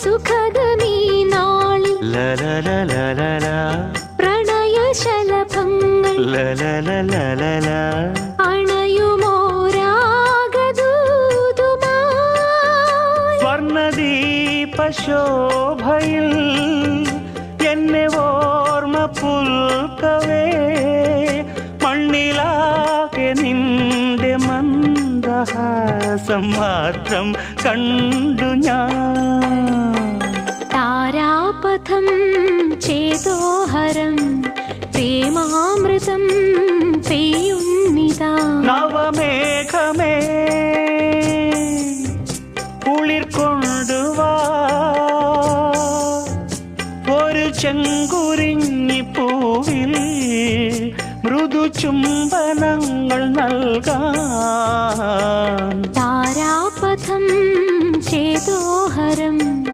സുഖദമീ നാളിൽ പ്രണയശലഭങ്ങൾ അണയുമോരാഗദൂതുമായി സ്വർണദീപശോഭയിൽ എന്നെ ഓർമ്മ പുൽക്കവേ മണ്ണിലാകെ നിന്റെ മന്ദഹാസം മാത്രം കണ്ടു ഞാൻ. താരാപഥം ചേതോഹരം പ്രേമാമൃതം പെയ്യുന്നിതാ. നവമേഘമേ കുളിർ കൊണ്ടുവാ ഒരു ചെങ്കുരിഞ്ഞി പൂവിൽ മൃദു ചുംബനങ്ങൾ നൽകാൻ.